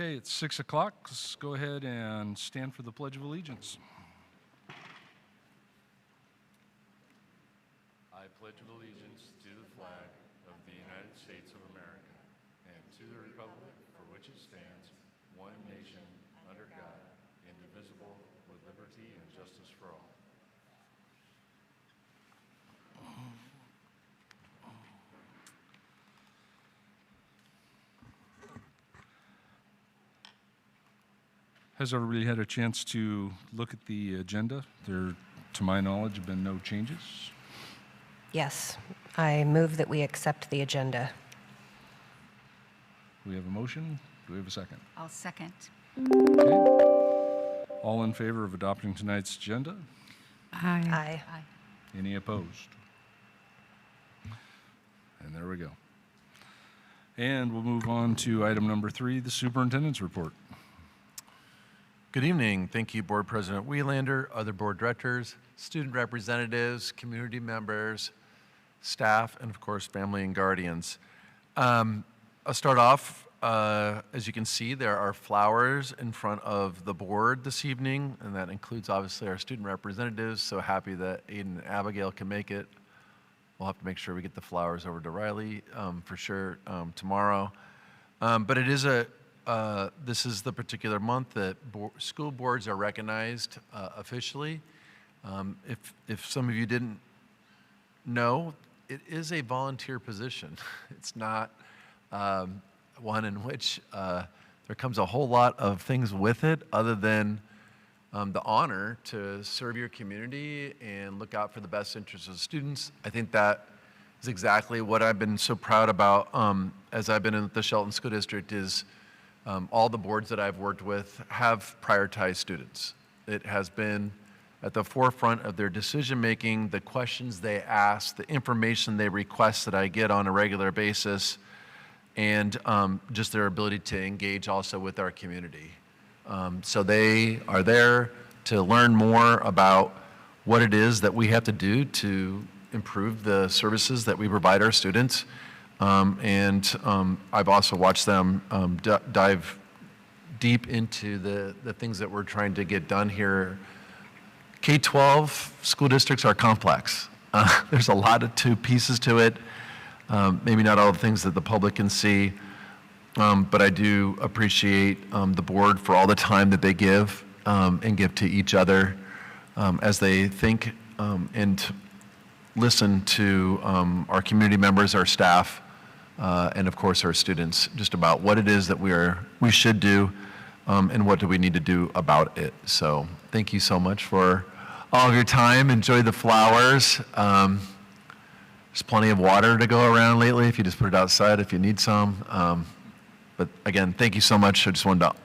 Okay, it's 6 o'clock. Let's go ahead and stand for the Pledge of Allegiance. I pledge allegiance to the flag of the United States of America and to the republic for which it stands, one nation, under God, indivisible, with liberty and justice for all. Has everybody had a chance to look at the agenda? There, to my knowledge, have been no changes. Yes, I move that we accept the agenda. We have a motion. Do we have a second? I'll second. Okay. All in favor of adopting tonight's agenda? Aye. Aye. Aye. Any opposed? And there we go. And we'll move on to item number 3, the superintendent's report. Good evening. Thank you, Board President Wiehlander, other board directors, student representatives, community members, staff, and of course, family and guardians. I'll start off, as you can see, there are flowers in front of the board this evening, and that includes obviously our student representatives. So happy that Aiden and Abigail can make it. We'll have to make sure we get the flowers over to Riley for sure tomorrow. But it is this is the particular month that school boards are recognized officially. If some of you didn't know, it is a volunteer position. It's not one in which there comes a whole lot of things with it other than the honor to serve your community and look out for the best interests of students. I think that is exactly what I've been so proud about as I've been in the Shelton School District is all the boards that I've worked with have prioritized students. It has been at the forefront of their decision-making, the questions they ask, the information they request that I get on a regular basis, and just their ability to engage also with our community. So they are there to learn more about what it is that we have to do to improve the services that we provide our students. I've also watched them dive deep into the things that we're trying to get done here. K-12 school districts are complex. There's a lot of pieces to it. Maybe not all the things that the public can see, but I do appreciate the board for all the time that they give and give to each other as they think and listen to our community members, our staff, and of course our students, just about what it is that we should do and what do we need to do about it. So thank you so much for all of your time. Enjoy the flowers. There's plenty of water to go around lately if you just put it outside if you need some. But again, thank you so much. I just wanted to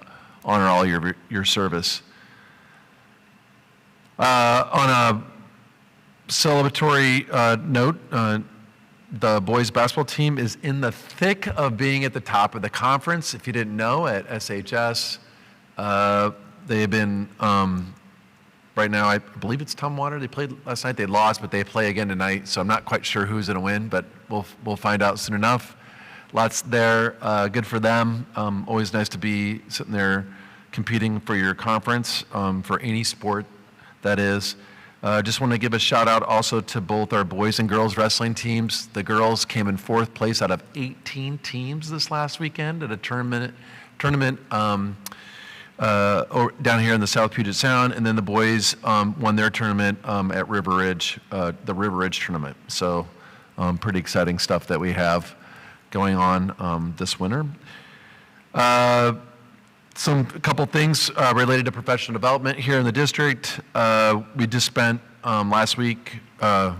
honor all your service. On a celebratory note, the boys basketball team is in the thick of being at the top of the conference. If you didn't know, at SHS, they have been, right now, I believe it's Tumwater. They played last night. They lost, but they play again tonight. So I'm not quite sure who's going to win, but we'll find out soon enough. Lots there. Good for them. Always nice to be sitting there competing for your conference, for any sport that is. Just want to give a shout out also to both our boys and girls wrestling teams. The girls came in 4th place out of 18 teams this last weekend at a tournament down here in the South Puget Sound, and then the boys won their tournament at River Ridge, the River Ridge tournament. So pretty exciting stuff that we have going on this winter. A couple things related to professional development here in the district. We just spent last week 4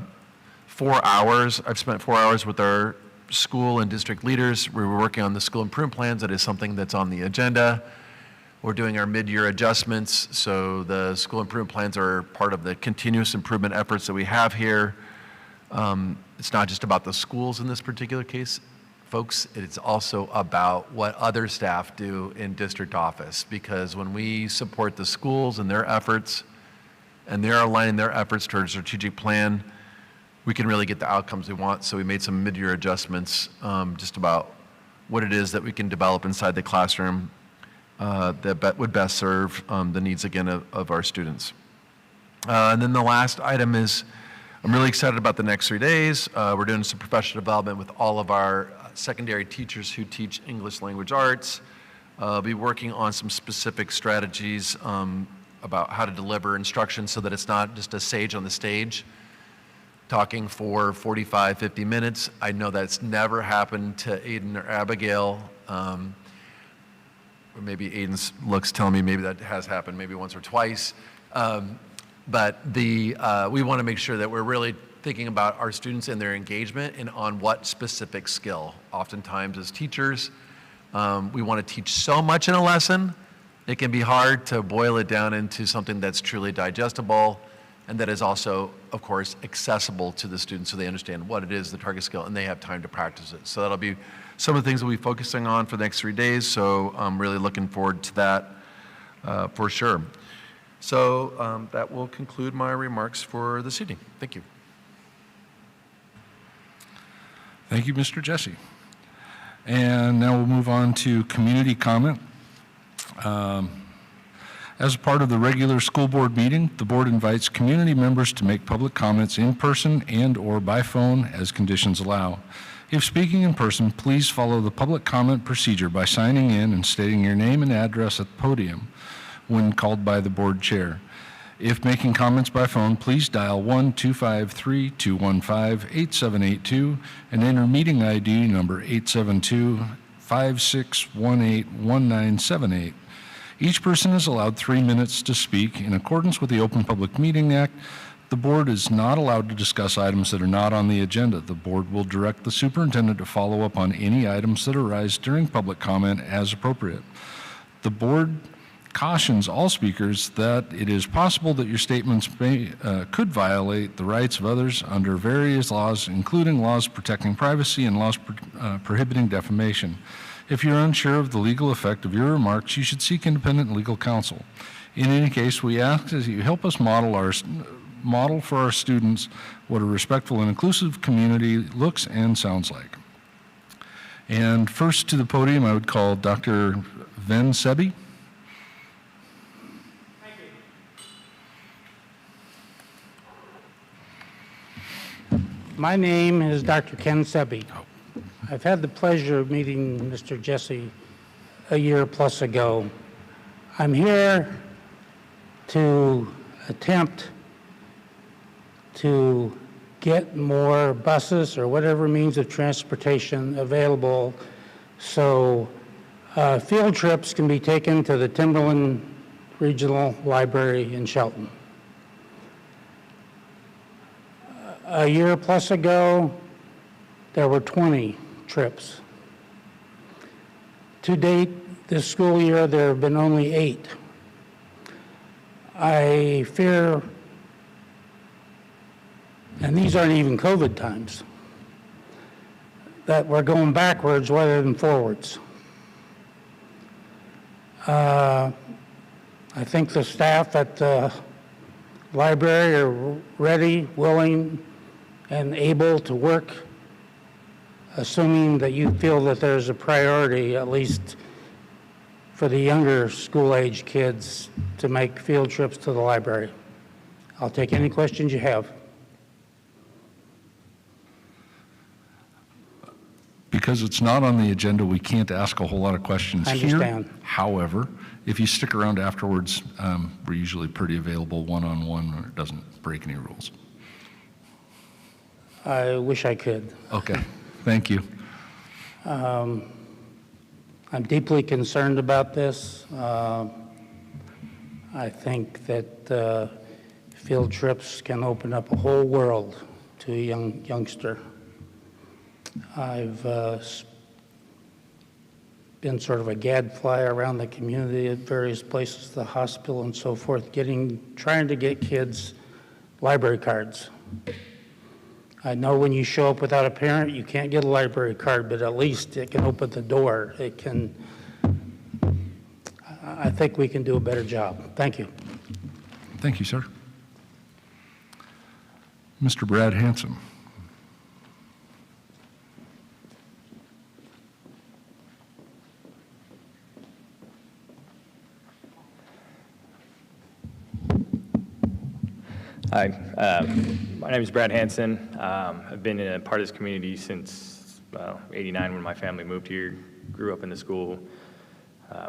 hours. I've spent 4 hours with our school and district leaders. We were working on the school improvement plans. That is something that's on the agenda. We're doing our mid-year adjustments. So the school improvement plans are part of the continuous improvement efforts that we have here. It's not just about the schools in this particular case, folks. It's also about what other staff do in district office, because when we support the schools and their efforts, and they're aligning their efforts towards a strategic plan, we can really get the outcomes we want. So we made some mid-year adjustments just about what it is that we can develop inside the classroom that would best serve the needs, again, of our students. And then the last item is, I'm really excited about the next 3 days. We're doing some professional development with all of our secondary teachers who teach English language arts. I'll be working on some specific strategies about how to deliver instruction so that it's not just a sage on the stage talking for 45, 50 minutes. I know that's never happened to Aiden or Abigail. Or maybe Aiden's looks telling me maybe that has happened maybe once or twice. But we want to make sure that we're really thinking about our students and their engagement and on what specific skill. Oftentimes as teachers, we want to teach so much in a lesson, it can be hard to boil it down into something that's truly digestible and that is also, of course, accessible to the students so they understand what it is, the target skill, and they have time to practice it. So that'll be some of the things we'll be focusing on for the next 3 days. So I'm really looking forward to that for sure. So that will conclude my remarks for this evening. Thank you. Thank you, Mr. Jesse. And now we'll move on to community comment. As a part of the regular school board meeting, the board invites community members to make public comments in person and/or by phone as conditions allow. If speaking in person, please follow the public comment procedure by signing in and stating your name and address at the podium when called by the board chair. If making comments by phone, please dial 1-253-215-8782 and enter meeting ID number 872-5618-1978. Each person is allowed 3 minutes to speak. In accordance with the Open Public Meeting Act, the board is not allowed to discuss items that are not on the agenda. The board will direct the superintendent to follow up on any items that arise during public comment as appropriate. The board cautions all speakers that it is possible that your statements could violate the rights of others under various laws, including laws protecting privacy and laws prohibiting defamation. If you're unsure of the legal effect of your remarks, you should seek independent legal counsel. In any case, we ask that you help us model for our students what a respectful and inclusive community looks and sounds like. And first to the podium, I would call Dr. Ven Sebi. My name is Dr. Ken Sebi. I've had the pleasure of meeting Mr. Jesse a year plus ago. I'm here to attempt to get more buses or whatever means of transportation available so field trips can be taken to the Timberland Regional Library in Shelton. A year plus ago, there were 20 trips. To date, this school year, there have been only 8. I fear, and these aren't even COVID times, that we're going backwards rather than forwards. I think the staff at the library are ready, willing, and able to work, assuming that you feel that there's a priority, at least for the younger school-age kids, to make field trips to the library. I'll take any questions you have. Because it's not on the agenda, we can't ask a whole lot of questions I here. understand. However, if you stick around afterwards, we're usually pretty available one-on-one, and it doesn't break any rules. I wish I could. Okay, thank you. I'm deeply concerned about this. I think that field trips can open up a whole world to a youngster. I've been sort of a gadfly around the community at various places, the hospital and so forth, trying to get kids library cards. I know when you show up without a parent, you can't get a library card, but at least it can open the door. I think we can do a better job. Thank you. Thank you, sir. Mr. Brad Hanson. Hi, my name is Brad Hansen. I've been a part of this community since '89 when my family moved here. Grew up in the school.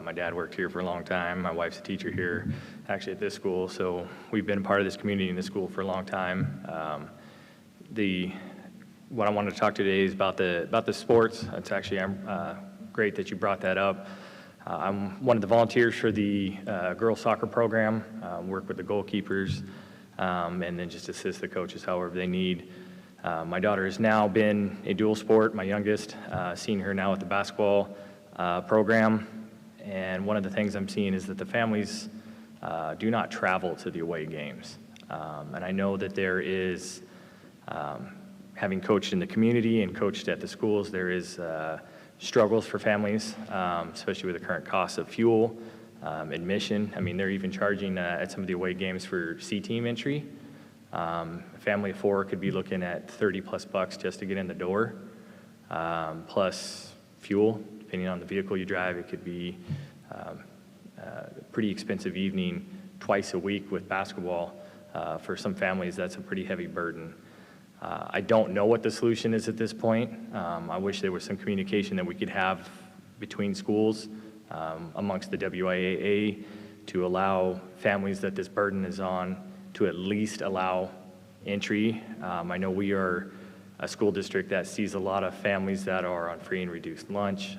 My dad worked here for a long time. My wife's a teacher here, actually at this school. So we've been a part of this community and this school for a long time. What I wanted to talk today is about the sports. It's actually great that you brought that up. I'm one of the volunteers for the girls soccer program. Work with the goalkeepers, and then just assist the coaches however they need. My daughter has now been a dual sport, my youngest. Seeing her now at the basketball program. And one of the things I'm seeing is that the families do not travel to the away games. And I know that there is, having coached in the community and coached at the schools, there is struggles for families, especially with the current cost of fuel, admission. I mean, they're even charging at some of the away games for C-team entry. A family of 4 could be looking at $30+ just to get in the door, plus fuel. Depending on the vehicle you drive, it could be a pretty expensive evening twice a week with basketball. For some families, that's a pretty heavy burden. I don't know what the solution is at this point. I wish there was some communication that we could have between schools amongst the WIAA to allow families that this burden is on to at least allow entry. I know we are a school district that sees a lot of families that are on free and reduced lunch.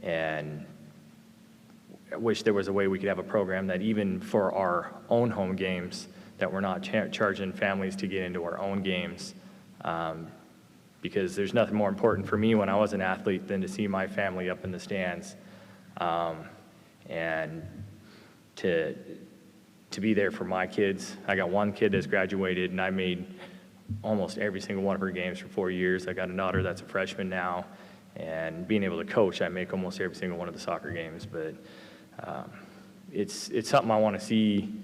And I wish there was a way we could have a program that even for our own home games, that we're not charging families to get into our own games. Because there's nothing more important for me when I was an athlete than to see my family up in the stands. And to be there for my kids. I got one kid that's graduated, and I made almost every single one of her games for 4 years. I got a daughter that's a freshman now, and being able to coach, I make almost every single one of the soccer games. But it's something I want to see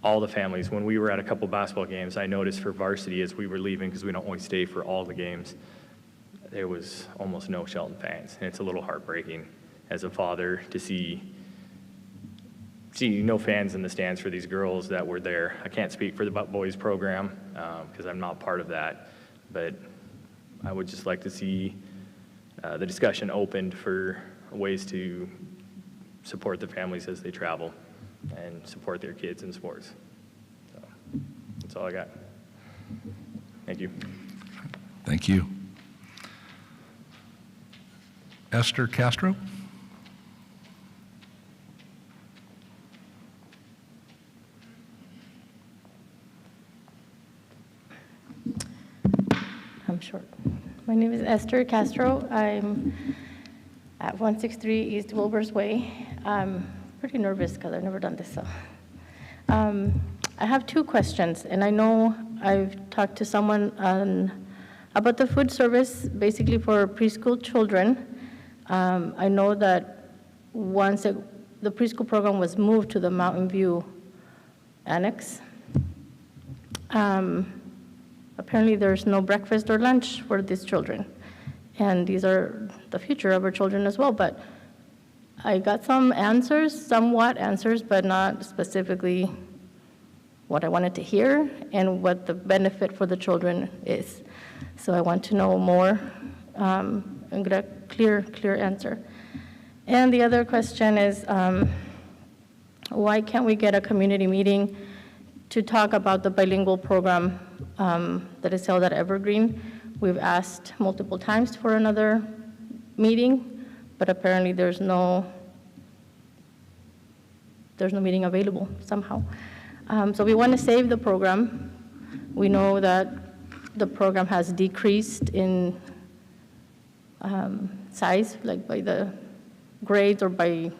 all the families. When we were at a couple basketball games, I noticed for varsity as we were leaving, because we don't always stay for all the games, there was almost no Shelton fans. And it's a little heartbreaking as a father to see no fans in the stands for these girls that were there. I can't speak for the boys program because I'm not part of that, but I would just like to see the discussion opened for ways to support the families as they travel and support their kids in sports. So that's all I got. Thank you. Thank you. Esther Castro? I'm short. My name is Esther Castro. I'm at 163 East Wilbur's Way. I'm pretty nervous because I've never done this. So, I have 2 questions, and I know I've talked to someone about the food service, basically for preschool children. I know that once the preschool program was moved to the Mountain View Annex, apparently there's no breakfast or lunch for these children. And these are the future of our children as well. But I got some answers, somewhat answers, but not specifically what I wanted to hear and what the benefit for the children is. So I want to know more and get a clear answer. And the other question is, why can't we get a community meeting to talk about the bilingual program that is held at Evergreen? We've asked multiple times for another meeting, but apparently there's no meeting available somehow. So we want to save the program. We know that the program has decreased in size, like by the grades or by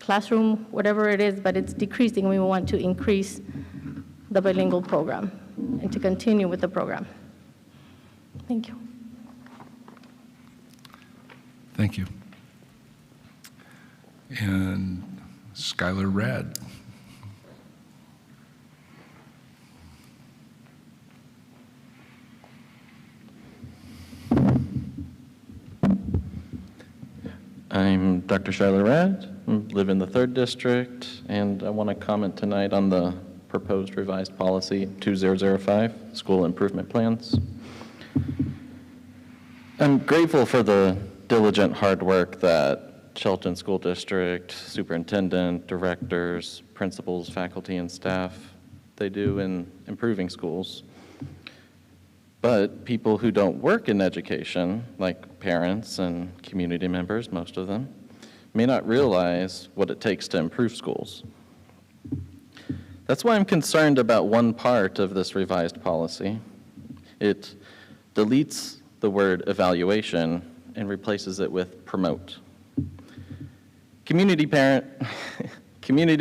classroom, whatever it is, but it's decreasing. We want to increase the bilingual program and to continue with the program. Thank you. Thank you. And Skylar Rad. I'm Dr. Shyler Rad, live in the 3rd District, and I want to comment tonight on the proposed revised policy 2005, school improvement plans. I'm grateful for the diligent hard work that Shelton School District, superintendent, directors, principals, faculty, and staff, they do in improving schools. But people who don't work in education, like parents and community members, most of them, may not realize what it takes to improve schools. That's why I'm concerned about one part of this revised policy. It deletes the word evaluation and replaces it with promote. Community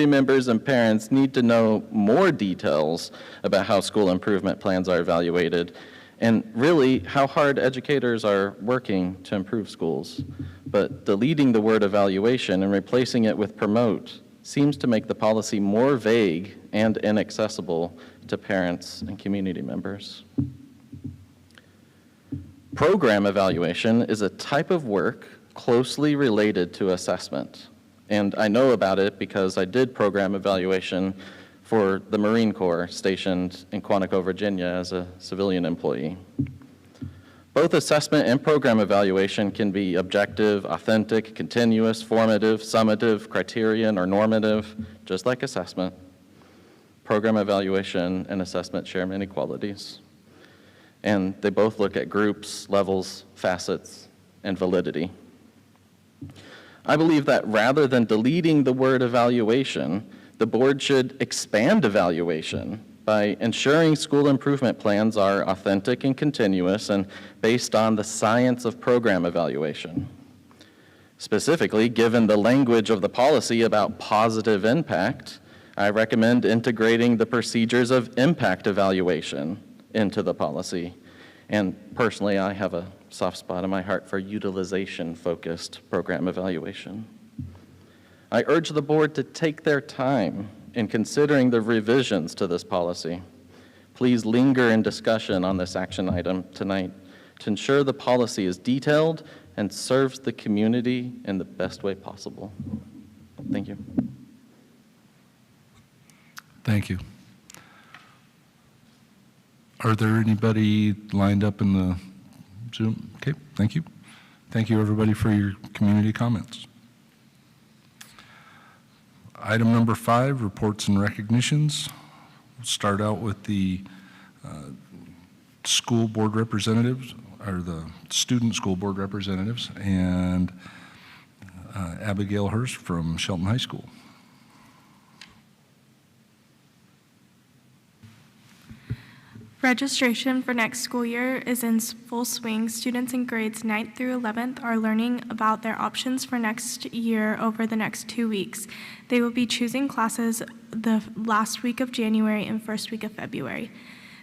members and parents need to know more details about how school improvement plans are evaluated and really how hard educators are working to improve schools. But deleting the word evaluation and replacing it with promote seems to make the policy more vague and inaccessible to parents and community members. Program evaluation is a type of work closely related to assessment. And I know about it because I did program evaluation for the Marine Corps stationed in Quantico, Virginia as a civilian employee. Both assessment and program evaluation can be objective, authentic, continuous, formative, summative, criterion, or normative, just like assessment. Program evaluation and assessment share many qualities. And they both look at groups, levels, facets, and validity. I believe that rather than deleting the word evaluation, the board should expand evaluation by ensuring school improvement plans are authentic and continuous and based on the science of program evaluation. Specifically, given the language of the policy about positive impact, I recommend integrating the procedures of impact evaluation into the policy. And personally, I have a soft spot in my heart for utilization-focused program evaluation. I urge the board to take their time in considering the revisions to this policy. Please linger in discussion on this action item tonight to ensure the policy is detailed and serves the community in the best way possible. Thank you. Thank you. Are there anybody lined up in the Zoom? Okay, thank you. Thank you, everybody, for your community comments. Item number 5, reports and recognitions. We'll start out with the school board representatives, or the student school board representatives, and Abigail Hurst from Shelton High School. Registration for next school year is in full swing. Students in grades 9th through 11th are learning about their options for next year over the next 2 weeks. They will be choosing classes the last week of January and first week of February.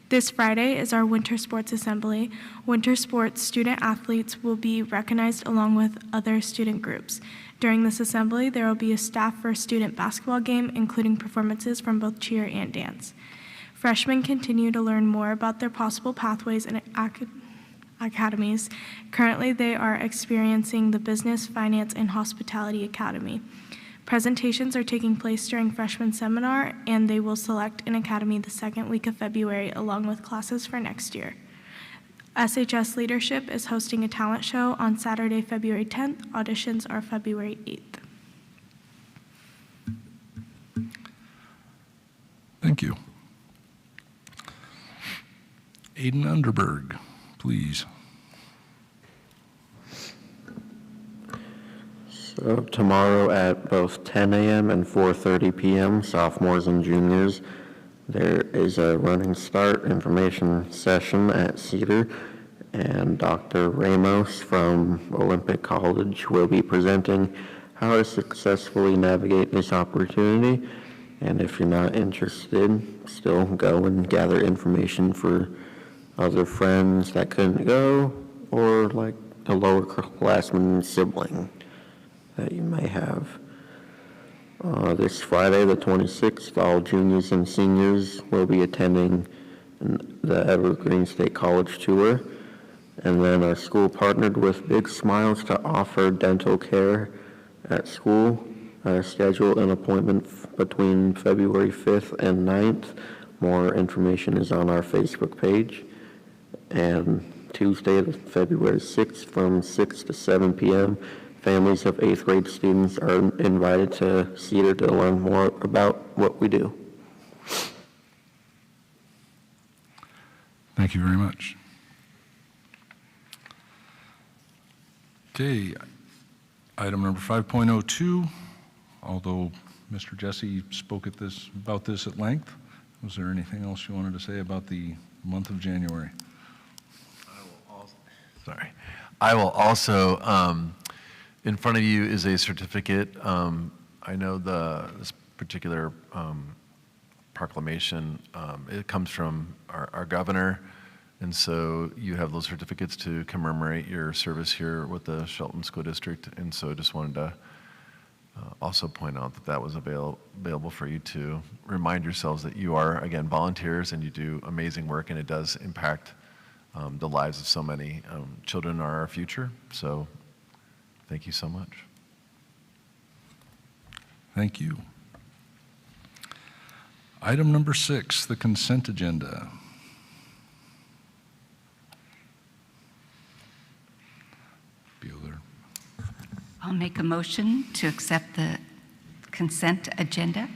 This Friday is our winter sports assembly. Winter sports student athletes will be recognized along with other student groups. During this assembly, there will be a staff for a student basketball game, including performances from both cheer and dance. Freshmen continue to learn more about their possible pathways and academies. Currently, they are experiencing the Business, Finance, and Hospitality Academy. Presentations are taking place during freshman seminar, and they will select an academy the second week of February, along with classes for next year. SHS Leadership is hosting a talent show on Saturday, February 10th. Auditions are February 8th. Thank you. Aiden Underberg, please. So tomorrow at both 10 a.m. and 4:30 p.m., sophomores and juniors, there is a running start information session at Cedar, and Dr. Ramos from Olympic College will be presenting how to successfully navigate this opportunity. And if you're not interested, still go and gather information for other friends that couldn't go, or like a lower classman sibling that you may have. This Friday, the 26th, all juniors and seniors will be attending the Evergreen State College Tour. And then our school partnered with Big Smiles to offer dental care at school. schedule an appointment between February 5th and 9th. More information is on our Facebook page. And Tuesday, February 6th, from 6 to 7 p.m., families of 8th grade students are invited to Cedar to learn more about what we do. Thank you very much. Okay, item number 5.02, although Mr. Jesse spoke about this at length, was there anything else you wanted to say about the month of January? I will also, in front of you is a certificate. I know this particular proclamation, it comes from our governor, and so you have those certificates to commemorate your service here with the Shelton School District, and so just wanted to also point out that that was available for you to remind yourselves that you are, again, volunteers and you do amazing work, and it does impact the lives of so many. Children are our future, so thank you so much. Thank you. Item number 6, the consent agenda. Bueller. I'll make a motion to accept the consent agenda.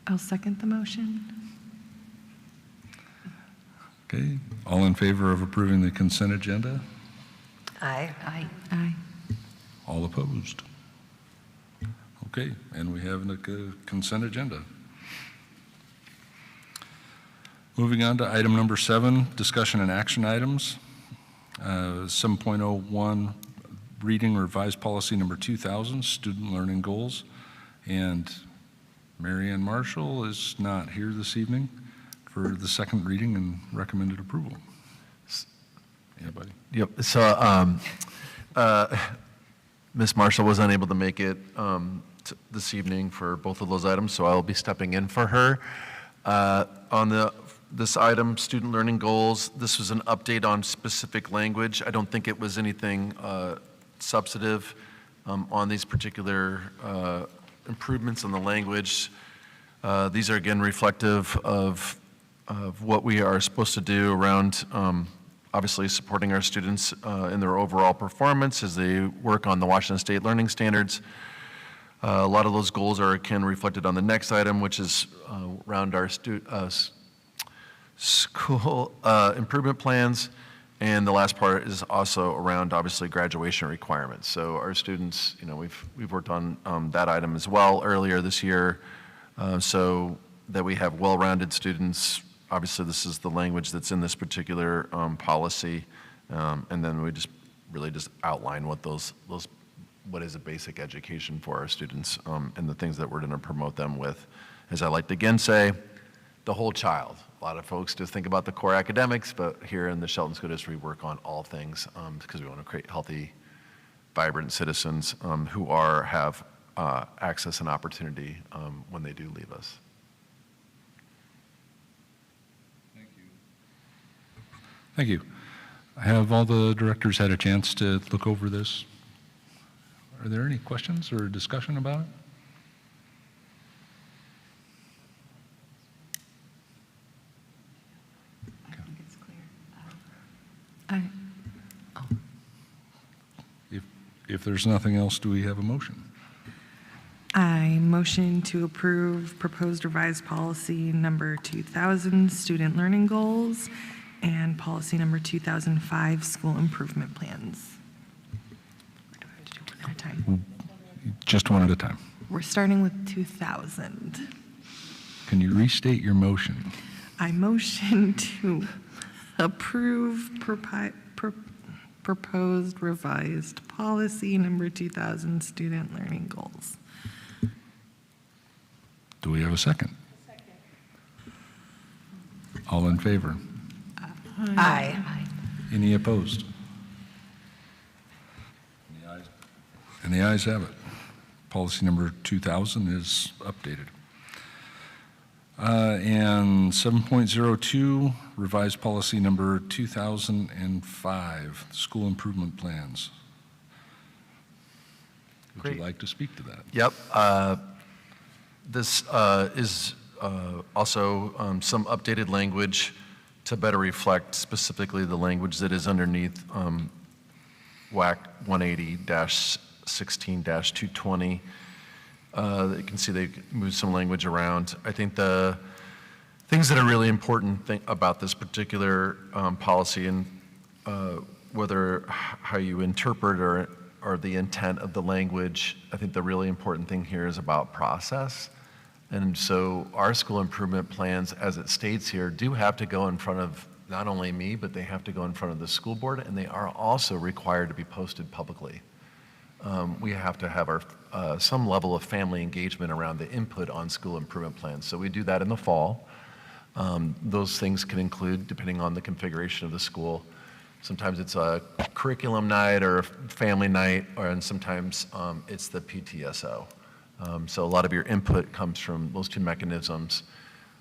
I'll second the motion. Okay, all in favor of approving the consent agenda? Aye. Aye. Aye. All opposed? Okay, and we have a consent agenda. Moving on to item number 7, discussion and action items. 7.01, reading revised policy number 2000, student learning goals. And Mary Ann Marshall is not here this evening for the second reading and recommended approval. Anybody? Yep, so Ms. Marshall was unable to make it this evening for both of those items, so I'll be stepping in for her. On this item, student learning goals, this was an update on specific language. I don't think it was anything substantive on these particular improvements in the language. These are again reflective of what we are supposed to do around obviously supporting our students in their overall performance as they work on the Washington State Learning Standards. A lot of those goals are again reflected on the next item, which is around our school improvement plans. And the last part is also around obviously graduation requirements. So our students, you know, we've worked on that item as well earlier this year, so that we have well-rounded students. Obviously, this is the language that's in this particular policy, and then we just really outline what what is a basic education for our students, and the things that we're going to promote them with. As I like to again say, the whole child. A lot of folks just think about the core academics, but here in the Shelton School District, we work on all things because we want to create healthy, vibrant citizens who have access and opportunity when they do leave us. Thank you. Have all the directors had a chance to look over this? Are there any questions or discussion about it? I think it's clear. If there's nothing else, do we have a motion? I motion to approve proposed revised policy number 2000, student learning goals, and policy number 2005, school improvement plans. Or do I have to do one at a time? Just one at a time. We're starting with 2000. Can you restate your motion? I motion to approve proposed revised policy number 2000, student learning goals. Do we have a second? Second. All in favor? Aye. Any opposed? And the ayes have it. Policy number 2000 is updated. And 7.02, revised policy number 2005, school improvement plans. Would Great. you like to speak to that? Yep. This is also some updated language to better reflect specifically the language that is underneath WAC 180-16-220. You can see they moved some language around. I think the things that are really important about this particular policy and whether how you interpret or the intent of the language, I think the really important thing here is about process. And so our school improvement plans, as it states here, do have to go in front of not only me, but they have to go in front of the school board, and they are also required to be posted publicly. We have to have our some level of family engagement around the input on school improvement plans. So we do that in the fall. Those things can include, depending on the configuration of the school, sometimes it's a curriculum night or a family night, and sometimes it's the PTSO. So a lot of your input comes from those two mechanisms.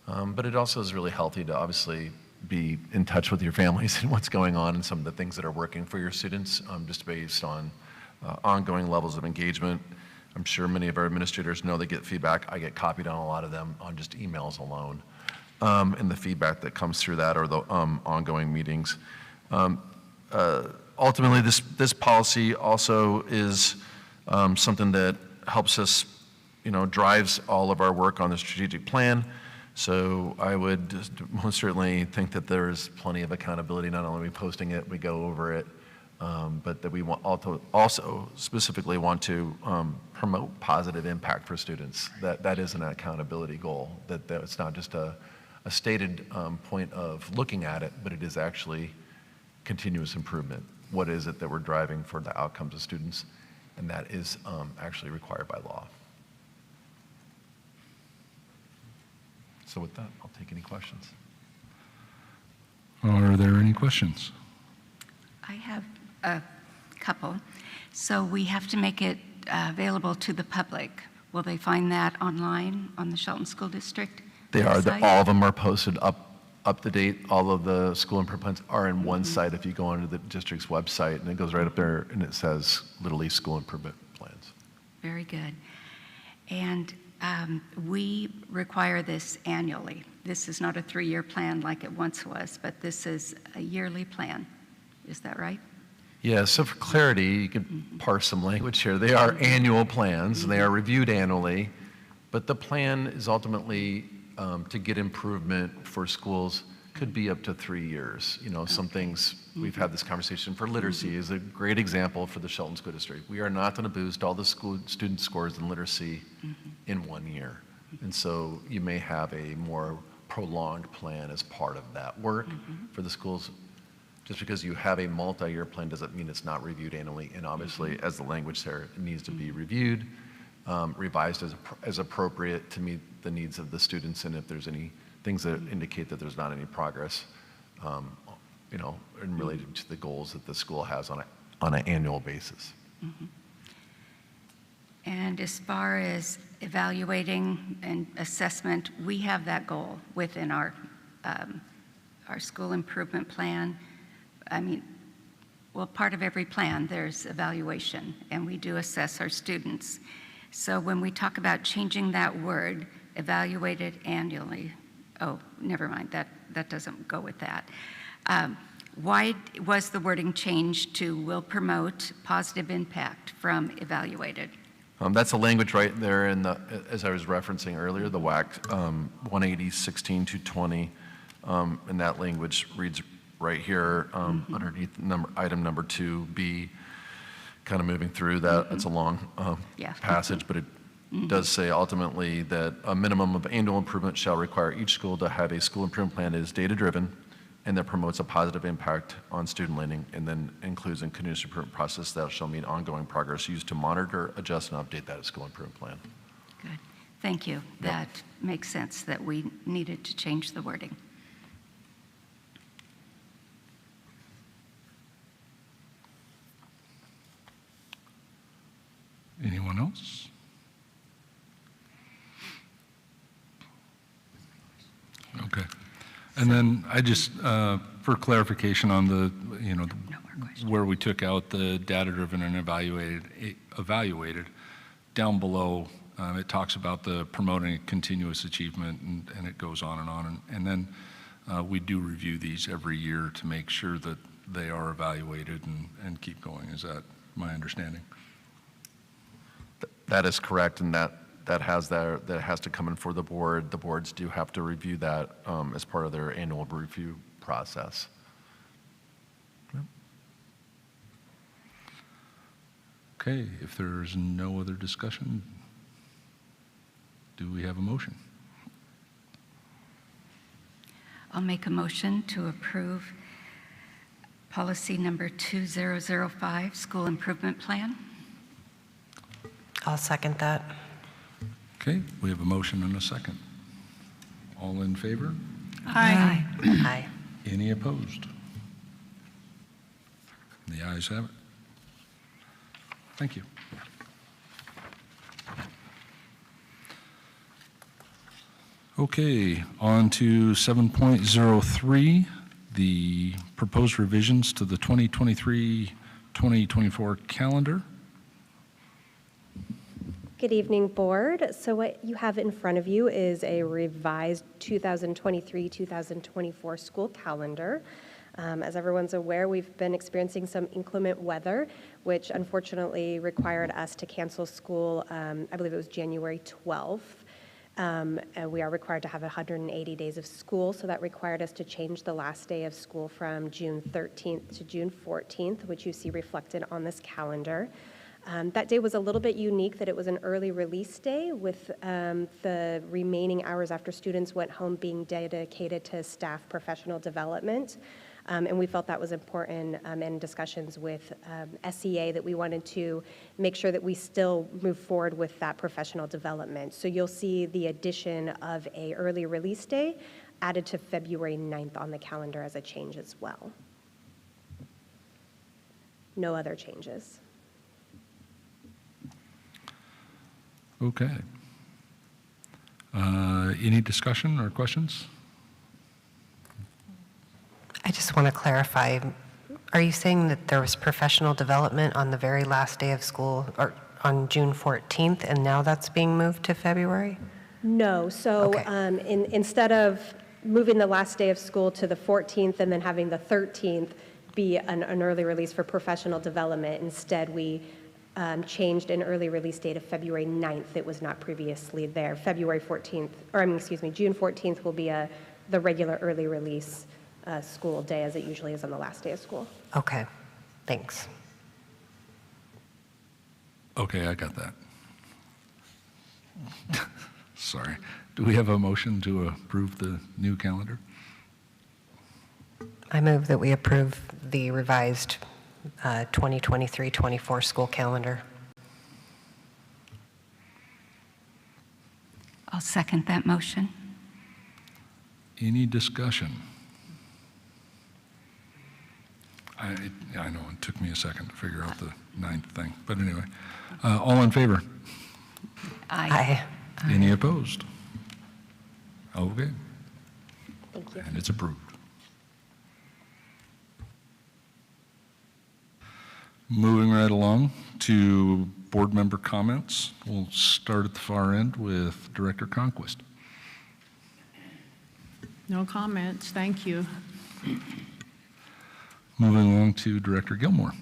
But it also is really healthy to obviously be in touch with your families and what's going on and some of the things that are working for your students, just based on ongoing levels of engagement. I'm sure many of our administrators know they get feedback. I get copied on a lot of them on just emails alone, and the feedback that comes through that or the ongoing meetings. Ultimately, this policy also is something that helps us, drives all of our work on the strategic plan. So I would most certainly think that there's plenty of accountability, not only we posting it, we go over it, but that we want also specifically want to promote positive impact for students. That is an accountability goal, that it's not just a stated point of looking at it, but it is actually continuous improvement. What is it that we're driving for the outcomes of students? And that is actually required by law. So with that, I'll take any questions. Are there any questions? I have a couple. So we have to make it available to the public. Will they find that online on the Shelton School District They are. website? All of them are posted up to date. All of the school improvements are in one site. If you go onto the district's website, and it goes right up there, and it says literally school improvement plans. Very good. And we require this annually. This is not a 3-year plan like it once was, but this is a yearly plan. Is that right? Yeah, so for clarity, you can parse some language here. They are annual plans, and they are reviewed annually, but the plan is ultimately to get improvement for schools could be up to 3 years. Some things, we've had this conversation for literacy is a great example for the Shelton School District. We are not going to boost all the student scores in literacy in 1 year. And so you may have a more prolonged plan as part of that work for the schools. Just because you have a multi-year plan doesn't mean it's not reviewed annually. And obviously, as the language there, it needs to be reviewed, revised as appropriate to meet the needs of the students, and if there's any things that indicate that there's not any progress, in related to the goals that the school has on an annual basis. And as far as evaluating and assessment, we have that goal within our school improvement plan. Part of every plan, there's evaluation, and we do assess our students. So when we talk about changing that word, evaluated annually, oh, never mind, that doesn't go with that. Why was the wording changed to will promote positive impact from evaluated? That's a language right there as I was referencing earlier, the WAC 180-16-220, and that language reads right here underneath item number 2B, kind of moving through that. It's a long passage, but it does say ultimately that a minimum of annual improvement shall require each school to have a school improvement plan that is data-driven and that promotes a positive impact on student learning, and then includes a continuous improvement process that shall mean ongoing progress used to monitor, adjust, and update that school improvement plan. Good. Thank you. That makes sense that we needed to change the wording. Anyone else? Okay. And then I just, for clarification on the, where we took out the data-driven and evaluated. Down below, it talks about the promoting continuous achievement, and it goes on and on. And then we do review these every year to make sure that they are evaluated and keep going. Is that my understanding? That is correct, and that has to come in for the board. The boards do have to review that as part of their annual review process. Yep. Okay, if there's no other discussion, do we have a motion? I'll make a motion to approve policy number 2005, School Improvement Plan. I'll second that. Okay, we have a motion and a second. All in favor? Aye. Aye. Any opposed? The ayes have it. Thank you. Okay, on to 7.03, the proposed revisions to the 2023-2024 calendar. Good evening, Board. So what you have in front of you is a revised 2023-2024 school calendar. As everyone's aware, we've been experiencing some inclement weather, which unfortunately required us to cancel school, I believe it was January 12th. And we are required to have 180 days of school, so that required us to change the last day of school from June 13th to June 14th, which you see reflected on this calendar. That day was a little bit unique that it was an early release day with the remaining hours after students went home being dedicated to staff professional development. And we felt that was important in discussions with SEA that we wanted to make sure that we still move forward with that professional development. So you'll see the addition of a early release day added to February 9th on the calendar as a change as well. No other changes. Okay. Any discussion or questions? I just want to clarify, are you saying that there was professional development on the very last day of school, or on June 14th, and now that's being moved to February? No, so Okay. Instead of moving the last day of school to the 14th and then having the 13th be an early release for professional development, instead we changed an early release date of February 9th. It was not previously there. February 14th, or June 14th will be the regular early release school day as it usually is on the last day of school. Okay, thanks. Okay, I got that. Sorry. Do we have a motion to approve the new calendar? I move that we approve the revised 2023-24 school calendar. I'll second that motion. Any discussion? I know it took me a second to figure out the 9th thing, but anyway. All in favor? Aye. Any opposed? Okay. Thank you. And it's approved. Moving right along to board member comments. We'll start at the far end with Director Conquest. No comments, thank you. Moving along to Director Gilmore.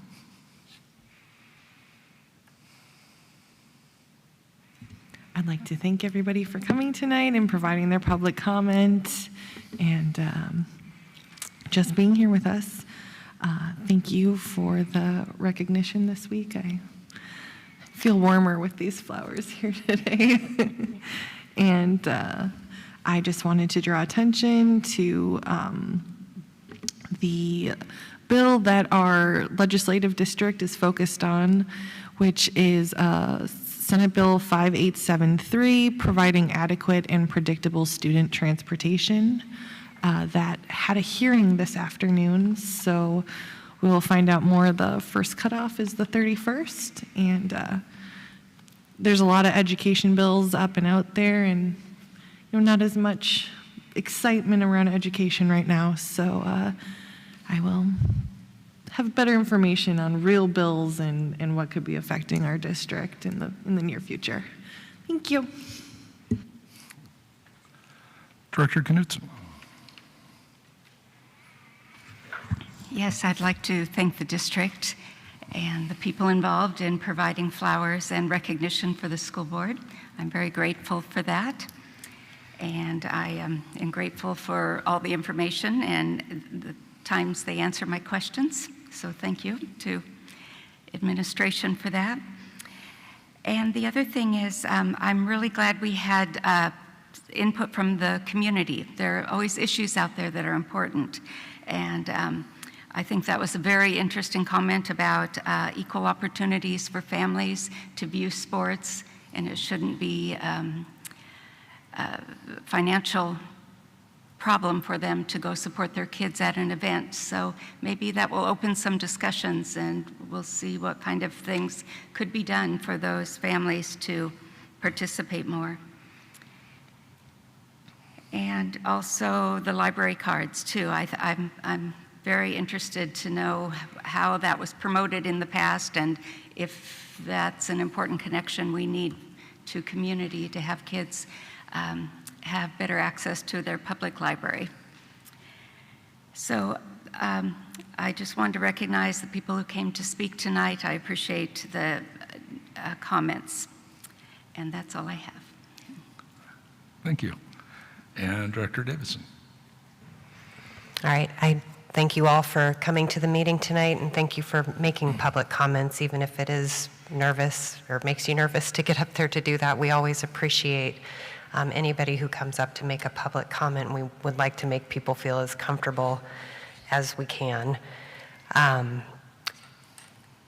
I'd like to thank everybody for coming tonight and providing their public comment and just being here with us. Thank you for the recognition this week. I feel warmer with these flowers here today. And I just wanted to draw attention to the bill that our legislative district is focused on, which is Senate Bill 5873, providing adequate and predictable student transportation. That had a hearing this afternoon, so we will find out more. The first cutoff is the 31st, and there's a lot of education bills up and out there, and not as much excitement around education right now, so I will have better information on real bills and what could be affecting our district in the near future. Thank you. Director Knutson. Yes, I'd like to thank the district and the people involved in providing flowers and recognition for the school board. I'm very grateful for that. And I am grateful for all the information and the times they answer my questions. So thank you to administration for that. And the other thing is, I'm really glad we had input from the community. There are always issues out there that are important. And I think that was a very interesting comment about equal opportunities for families to view sports, and it shouldn't be a financial problem for them to go support their kids at an event. So maybe that will open some discussions, and we'll see what kind of things could be done for those families to participate more. And also the library cards too. I'm very interested to know how that was promoted in the past, and if that's an important connection we need to community to have kids have better access to their public library. So I just wanted to recognize the people who came to speak tonight. I appreciate the comments, and that's all I have. Thank you. And Director Davidson. All right, I thank you all for coming to the meeting tonight, and thank you for making public comments, even if it is nervous or makes you nervous to get up there to do that. We always appreciate anybody who comes up to make a public comment. We would like to make people feel as comfortable as we can.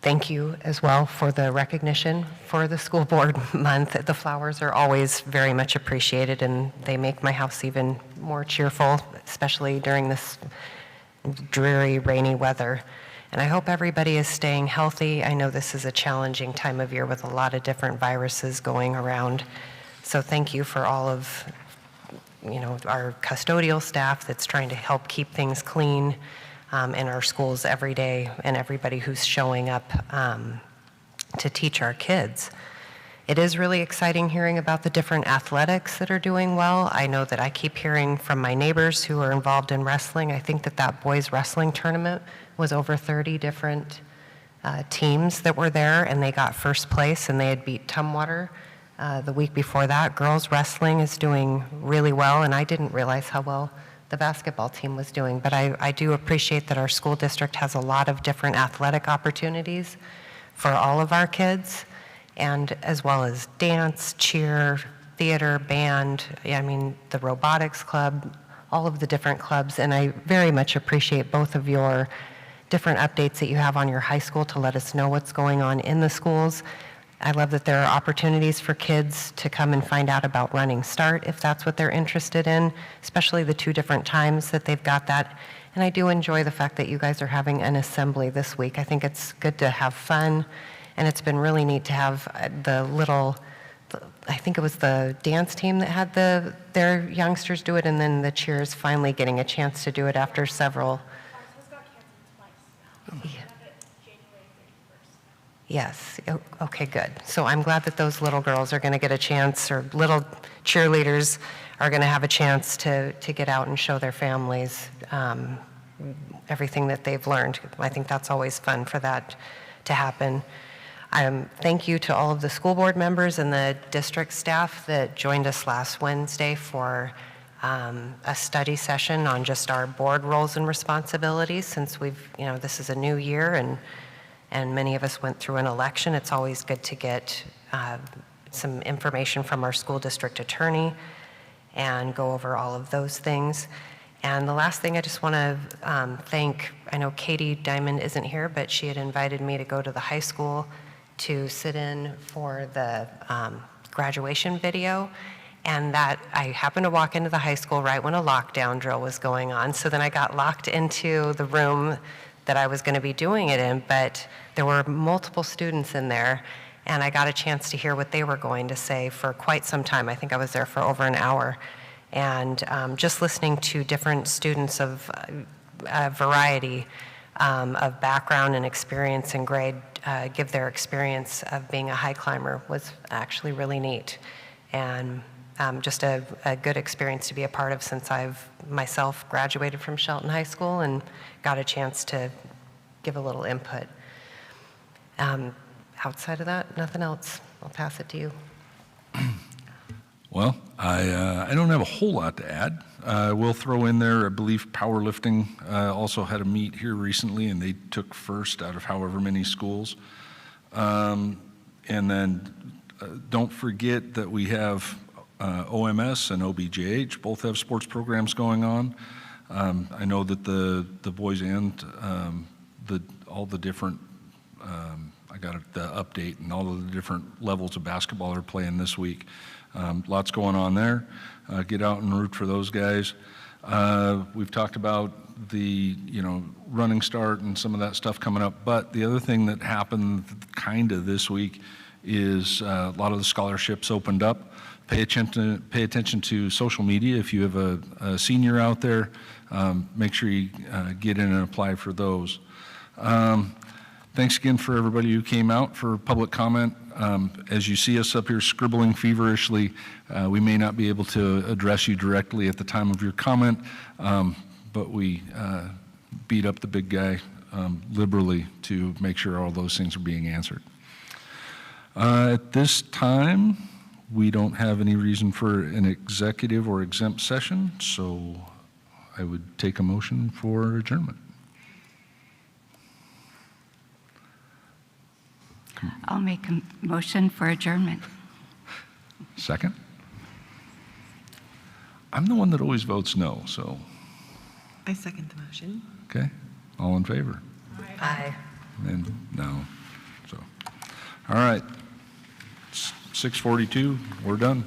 Thank you as well for the recognition for the school board month. The flowers are always very much appreciated, and they make my house even more cheerful, especially during this dreary, rainy weather. And I hope everybody is staying healthy. I know this is a challenging time of year with a lot of different viruses going around. So thank you for all of our custodial staff that's trying to help keep things clean in our schools every day, and everybody who's showing up to teach our kids. It is really exciting hearing about the different athletics that are doing well. I know that I keep hearing from my neighbors who are involved in wrestling. I think that boys wrestling tournament was over 30 different teams that were there, and they got first place, and they had beat Tumwater the week before that. Girls wrestling is doing really well, and I didn't realize how well the basketball team was doing, but I do appreciate that our school district has a lot of different athletic opportunities for all of our kids, and as well as dance, cheer, theater, band, the robotics club, all of the different clubs. And I very much appreciate both of your different updates that you have on your high school to let us know what's going on in the schools. I love that there are opportunities for kids to come and find out about Running Start if that's what they're interested in, especially the 2 different times that they've got that. And I do enjoy the fact that you guys are having an assembly this week. I think it's good to have fun, and it's been really neat to have I think it was the dance team that had their youngsters do it, and then the cheers finally getting a chance to do it after several. Yes, okay, good. So I'm glad that those little girls are going to get a chance, or little cheerleaders are going to have a chance to get out and show their families everything that they've learned. I think that's always fun for that to happen. Thank you to all of the school board members and the district staff that joined us last Wednesday for a study session on just our board roles and responsibilities, since this is a new year, and many of us went through an election. It's always good to get some information from our school district attorney and go over all of those things. And the last thing I just want to thank, I know Katie Diamond isn't here, but she had invited me to go to the high school to sit in for the graduation video. And that I happened to walk into the high school right when a lockdown drill was going on. So then I got locked into the room that I was going to be doing it in, but there were multiple students in there, and I got a chance to hear what they were going to say for quite some time. I think I was there for over an hour, and just listening to different students of variety of background and experience in grade give their experience of being a high climber was actually really neat. And just a good experience to be a part of since I've myself graduated from Shelton High School and got a chance to give a little input. Outside of that, nothing else. I'll pass it to you. Well, I don't have a whole lot to add. We'll throw in there, I believe powerlifting also had a meet here recently, and they took first out of however many schools. And then don't forget that we have OMS and OBJH both have sports programs going on. I know that the boys and all the different, I got the update, and all of the different levels of basketball are playing this week. Lots going on there. Get out and root for those guys. We've talked about the running start and some of that stuff coming up, but the other thing that happened kind of this week is a lot of the scholarships opened up. Pay attention to social media. If you have a senior out there, make sure you get in and apply for those. Thanks again for everybody who came out for public comment. As you see us up here scribbling feverishly, we may not be able to address you directly at the time of your comment, but we beat up the big guy liberally to make sure all those things are being answered. At this time, we don't have any reason for an executive or exempt session, so I would take a motion for adjournment. I'll make a motion for adjournment. Second? I'm the one that always votes no, so, I second the motion. okay. All in favor? Aye. And no, so. All right. 6:42, we're done.